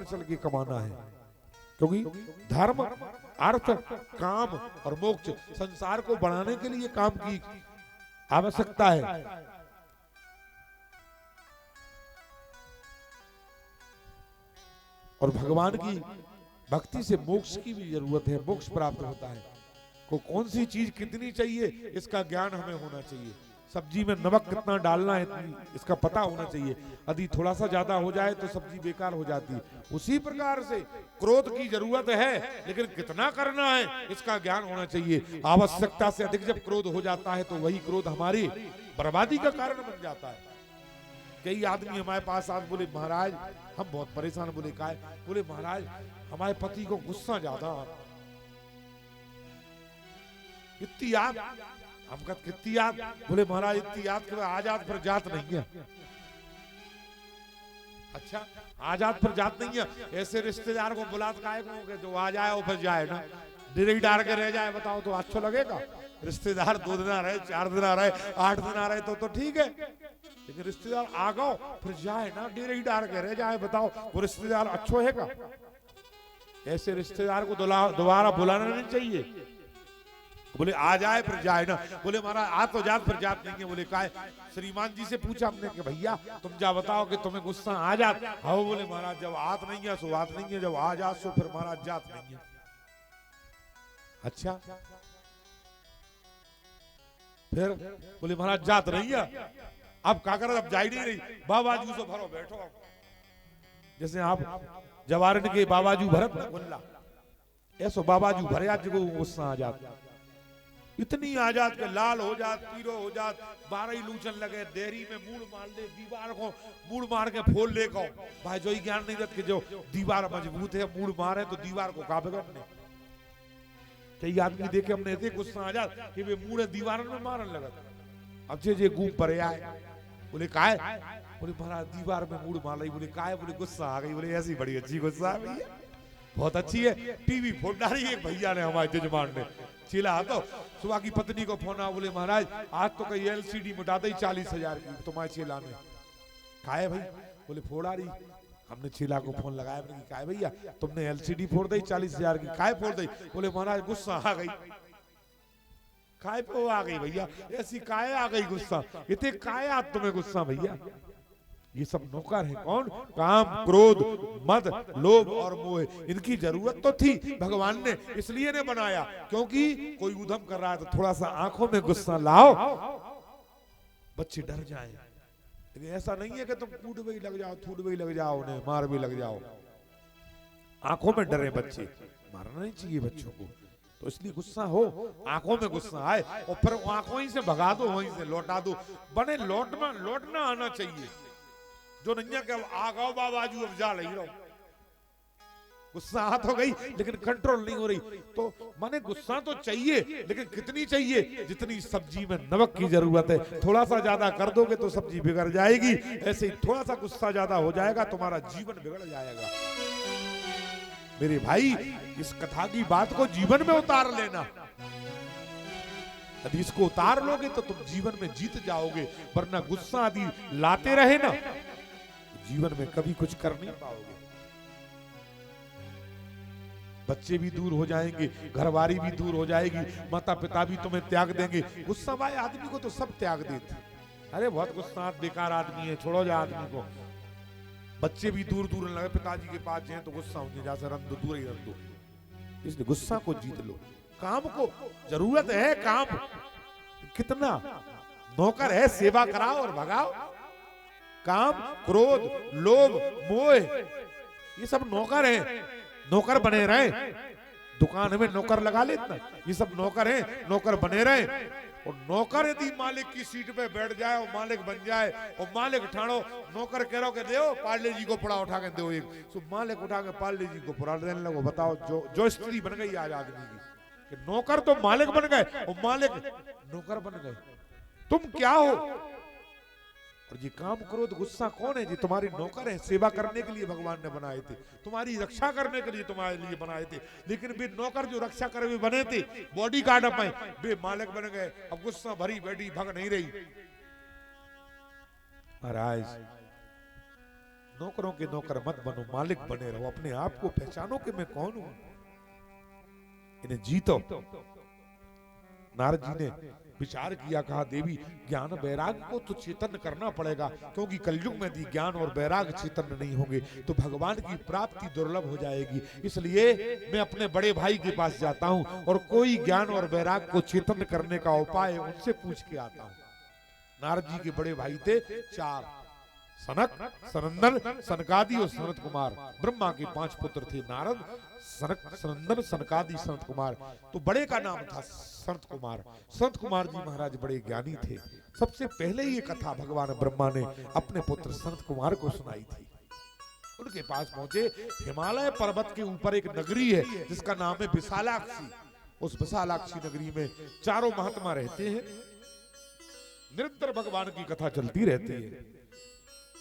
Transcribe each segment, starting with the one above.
चल के कमाना है, क्योंकि धर्म, अर्थ, काम और मोक्ष संसार को बढ़ाने के लिए काम की आवश्यकता है। और भगवान की भक्ति से मोक्ष की भी जरूरत है, मोक्ष प्राप्त होता है। को कौन सी चीज कितनी चाहिए इसका ज्ञान हमें होना चाहिए। सब्जी में नमक कितना डालना है इसका पता होना चाहिए। यदि थोड़ा सा ज्यादा हो जाए तो सब्जी बेकार हो जाती है। उसी प्रकार से क्रोध की जरूरत है, लेकिन कितना करना है इसका ज्ञान होना चाहिए। आवश्यकता से अधिक जब क्रोध हो जाता है तो वही क्रोध हमारी बर्बादी का कारण बन जाता है। कई आदमी हमारे पास आज बोले महाराज हम बहुत परेशान। बोले का है? बोले महाराज हमारे पति को गुस्सा ज्यादा, इतनी याद। हम कहते कितनी याद? बोले महाराज इतनी याद के आजाद पर जात नहीं है। अच्छा आजाद पर जात नहीं है, ऐसे रिश्तेदार को बुलात काहे को जो आ जाए और फिर जाए ना, डिरेक्ट डाल के रह जाए, बताओ तो अच्छा लगेगा? रिश्तेदार 2 दिन आ रहे, 4 दिन आ रहे, 8 दिन आ रहे तो ठीक है, लेकिन रिश्तेदार आ गो फिर जाए ना, डिरेक्ट डाल के रह जाए, बताओ वो रिश्तेदार अच्छो है का? ऐसे रिश्तेदार को दोबारा बुलाना नहीं चाहिए। बोले आ जाए फिर जाए ना। बोले महाराज आ तो जात फिर जात नहीं है। बोले का है? श्रीमान जी से पूछा हमने कि भैया तुम जा बताओ कि तुम्हें गुस्सा आ जात? हाँ बोले महाराज जब आत नहीं है सो आत नहीं है, जब आ जात सो फिर महाराज जात नहीं है। अच्छा फिर? बोले महाराज जात नहीं है। अब क्या कर, अब जाई नहीं रही, बाबाजू से भरो बैठो। जैसे आप जवारन के बाबाजू भरत ना गुल्ला, ऐसो बाबाजू भरे आज को गुस्सा आ जाता। इतनी आजाद के लाल हो जात, पीरो हो जात, 12 लूचन लगे, देरी में मूड़ मार दे, दीवार को मूड़ मार के फोल ले को। भाई जो ही ज्ञान नहीं रहता कि जो दीवार मजबूत है, मूड़ मारे तो दीवार को का बिगड़ने। कई आदमी देखे हमने ऐसे गुस्सा आ जात कि वे मूड़ दीवार में मारन लगा। अब जे घूम पर आए। बोले का है? बोले महाराज दीवार में मूड़ मार रही। बोले का है? बोले गुस्सा आ गई। बोले ऐसी बड़ी अच्छी गुस्सा आ गई है, बहुत अच्छी है। टीवी फोड़ डाली एक भैया ने, हमारे जजमान ने। चिल्ला तो सुबह की पत्नी को फोन आ, बोले महाराज आज तो कहीं एलसीडी मिटा दी 40,000 की तुम्हारे चेला ने। खाए भाई? बोले फोड़ आ रही। हमने चेला को फोन लगाया, काय भैया तुमने एलसीडी फोड़ दी 40,000 की, काय फोड़ दी? बोले महाराज गुस्सा आ गई। काय पे आ गई भैया? ऐसी काय आ गई गुस्सा? इतने काय आ तुम्हें गुस्सा भैया? ये सब नौकर है। कौन? काम, क्रोध, मद, लोभ और मोह। इनकी जरूरत तो थी, भगवान ने इसलिए ने बनाया क्योंकि कोई उधम कर रहा है तो थोड़ा सा आंखों में गुस्सा लाओ, बच्चे डर जाएं। लेकिन ऐसा नहीं है कि तुम कूट भी लग जाओ, थूट भी लग जाओ, उन्हें मार भी लग जाओ। आंखों में डरे बच्चे, मारना नहीं चाहिए बच्चों को। तो इसलिए गुस्सा हो, आंखों में गुस्सा आए और फिर आंखों ही से भगा दो, वहीं से लौटा दो। बने लौटना आना चाहिए। जो नहीं है आ गओ बाबाजू अब जा रही रहो। गुस्सा आ तो गई लेकिन कंट्रोल नहीं हो रही। तो माने गुस्सा तो चाहिए, लेकिन कितनी चाहिए? जितनी सब्जी में नमक की जरूरत है। थोड़ा सा ज्यादा कर दोगे तो सब्जी बिगड़ जाएगी, ऐसे ही थोड़ा सा गुस्सा ज्यादा हो जाएगा तुम्हारा जीवन बिगड़ जाएगा। मेरे भाई इस कथा की बात को जीवन में उतार लेना। यदि इसको उतार लोगे तो तुम जीवन में जीत जाओगे, वरना गुस्सा यदि लाते रहे ना जीवन में कभी कुछ कर नहीं पाओगे। बच्चे भी दूर हो जाएंगे, घरवारी भी दूर हो जाएगी, माता पिता भी तुम्हें त्याग देंगे। गुस्सा वाले आदमी को तो सब त्याग देते। अरे बहुत गुस्सा बेकार आदमी है, छोड़ो जा आदमी को। बच्चे भी दूर दूर लगे, पिताजी के पास जाए तो गुस्सा होंगे, जैसे रन दो, दूर ही रन दो। इसलिए गुस्सा को जीत लो। काम को जरूरत है, काम कितना नौकर है, सेवा कराओ और भगाओ। काम, क्रोध, लोभ, मोह ये सब नौकर हैं, नौकर बने रहे। दुकान में नौकर लगा लेता, ये सब नौकर हैं, नौकर बने रहे। और नौकर यदि मालिक की सीट पे बैठ जाए और मालिक बन जाए और मालिक ठाणो नौकर कह रहा के दो पार्ले जी को पुड़ा उठा के दो एक, तो मालिक उठा के पार्ले जी को पुड़ा देने लगो। बताओ जो स्थिति बन गई आज आदमी की कि नौकर तो मालिक बन गए और मालिक नौकर बन गए। तुम क्या हो? और ये काम, क्रोध, गुस्सा कौन है? जी तुम्हारी नौकर है, सेवा करने के लिए भगवान ने बनाए थे, तुम्हारी रक्षा करने के लिए तुम्हारे लिए बनाए थे। लेकिन वे नौकर जो रक्षा करे वे बने थे, बॉडी गार्ड अपने वे मालिक बन गए। अब गुस्सा भरी बैठी भग नहीं रही। महाराज नौकरों के नौकर मत बनो, मालिक बने रहो, अपने आप को पहचानो कि मैं कौन हूं, इन्हें जीतो। नारद जी ने विचार किया, कहा देवी ज्ञान वैराग को तो चेतन करना पड़ेगा, क्योंकि कलयुग में यदि ज्ञान और वैराग चेतन नहीं होंगे तो भगवान की प्राप्ति दुर्लभ हो जाएगी। इसलिए मैं अपने बड़े भाई के पास जाता हूं और कोई ज्ञान और वैराग को चेतन करने का उपाय उनसे पूछ के आता हूं। नारद जी के बड़े भाई थे 4, सनक, सनंदन, सनकादि और सनत कुमार। ब्रह्मा के 5 पुत्र थे, नारद, सनक, सनंदन, सनकादि, सनत कुमार। तो बड़े का नाम था सनत कुमार। सनत कुमार जी महाराज बड़े ज्ञानी थे। सबसे पहले ये कथा भगवान ब्रह्मा ने अपने पुत्र सनत कुमार को सुनाई थी। उनके पास पहुंचे। हिमालय पर्वत के ऊपर एक नगरी है जिसका नाम है विशालाक्षी। उस विशालाक्षी नगरी में 4 महात्मा रहते हैं। निरंतर भगवान की कथा चलती रहती है।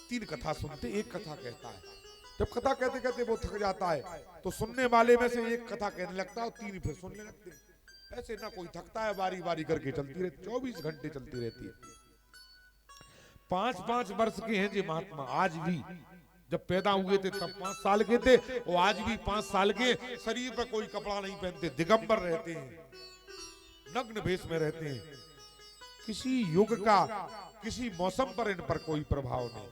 3 कथा सुनते, एक कथा कहता है। जब कथा कहते कहते वो थक जाता है तो सुनने वाले में से एक कथा कहने लगता है और 3 फिर सुनने लगते हैं। ऐसे ना कोई थकता है, बारी बारी करके चलती रहती, 24 घंटे चलती रहती है। 5-5 वर्ष के हैं जी महात्मा। आज भी जब पैदा हुए थे तब 5 साल के थे, और आज भी 5 साल के। शरीर पर कोई कपड़ा नहीं पहनते, दिगंबर रहते हैं, नग्न भेष में रहते हैं। किसी युग का, किसी मौसम पर इन पर कोई प्रभाव नहीं।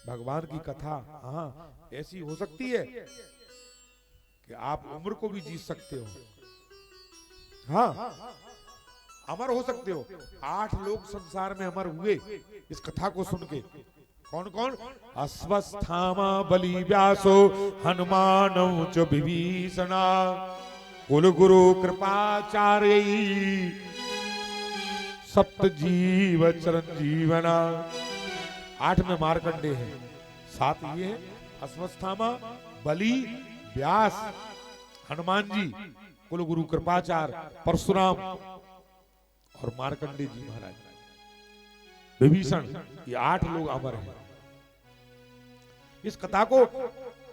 भगवान की कथा हाँ ऐसी हो सकती है कि आप उम्र को भी जीत सकते हो, हाँ अमर हो सकते हो। 8 लोग संसार में अमर हुए इस कथा को सुन के। कौन कौन? अश्वस्थामा बलि व्यासो हनुमानौ च विभीषणा कुल गुरु कृपाचार्य सप्त जीव चिरंजीवना। 8 में मार्कंडे हैं, 7 ये है अश्वस्थामा, बलि, व्यास, हनुमान जी, कुल गुरु कृपाचार्य, परशुराम और मार्कंडे जी महाराज, विभीषण। ये 8 लोग अमर हैं। इस कथा को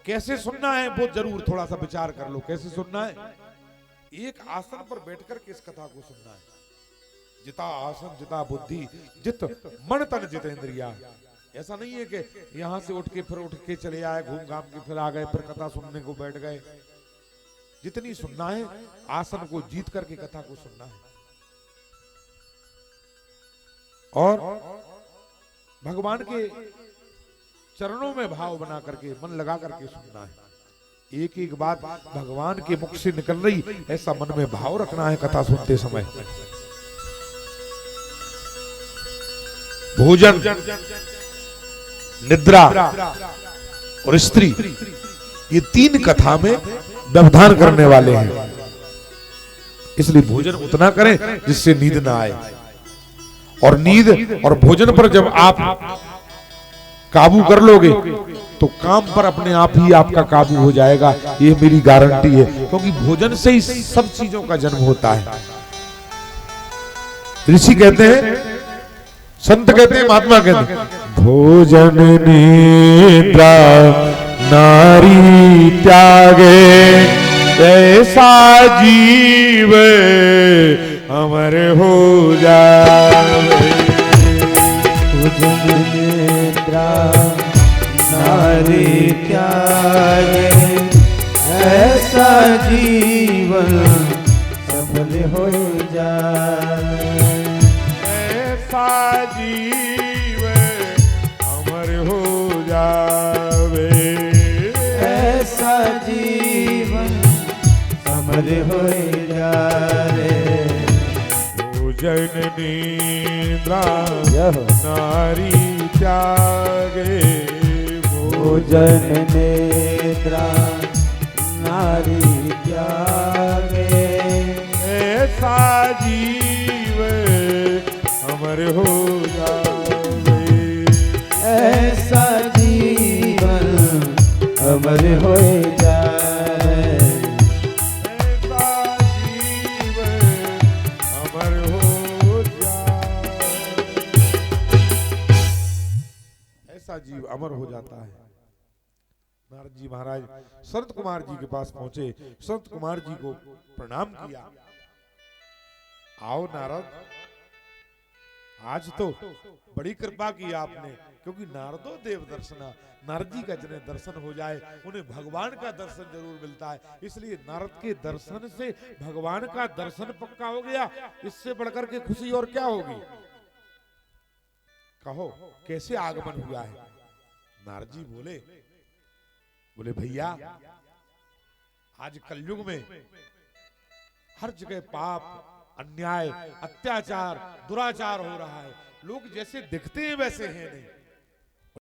कैसे सुनना है वो जरूर थोड़ा सा विचार कर लो। कैसे सुनना है? एक आसन पर बैठकर के इस कथा को सुनना है। जिता आसन जिता बुद्धि जित मन तन जितेंद्रिया। ऐसा नहीं है कि यहां से उठ के चले आए, घूम घाम के फिर आ गए, फिर कथा सुनने को बैठ गए। जितनी सुनना है आसन को जीत करके कथा को सुनना है और भगवान के चरणों में भाव बना करके, मन लगा करके सुनना है। एक एक बात भगवान के मुख से निकल रही, ऐसा मन में भाव रखना है कथा सुनते समय। भोजन, निद्रा और स्त्री, ये 3 कथा में व्यवधान करने वाले हैं। इसलिए भोजन उतना करें जिससे नींद ना आए। और नींद और भोजन पर जब आप काबू कर लोगे तो काम पर अपने आप ही आपका काबू हो जाएगा। ये मेरी गारंटी है, क्योंकि भोजन से ही सब चीजों का जन्म होता है। ऋषि कहते हैं, संत कहते हैं, महात्मा कहते हैं, भोजन निद्रा नारी त्यागे ऐसा जीव अमर हो जावे। भोजन निद्रा नारी त्यागे ऐसा जीवन सफल हो जाए। ऐसा जीव अमर हो जावे। ऐसा जीवन अमर हो जाए। भोजन निद्रा नारी त्यागे। भोजन निद्रा नारी त्यागे ऐसा जीव अमर हो जावे। ऐसा जीवन अमर हो जाए। ऐसा जीव अमर हो जाए। ऐसा जीव अमर हो जाता है। नारद जी महाराज संत कुमार जी के पास पहुंचे। संत कुमार जी को प्रणाम किया। आओ नारद, आज तो बड़ी कृपा की आपने, क्योंकि नारदो देव दर्शना, नारद जी का जिन्हें दर्शन हो जाए उन्हें भगवान का दर्शन जरूर मिलता है। इसलिए नारद के दर्शन से भगवान का दर्शन पक्का हो गया। इससे बढ़कर के खुशी और क्या होगी? कहो कैसे आगमन हुआ है? नारद जी बोले भैया आज कलयुग में हर जगह पाप, अन्याय, अत्याचार, दुराचार हो रहा है। लोग जैसे दिखते हैं वैसे हैं नहीं।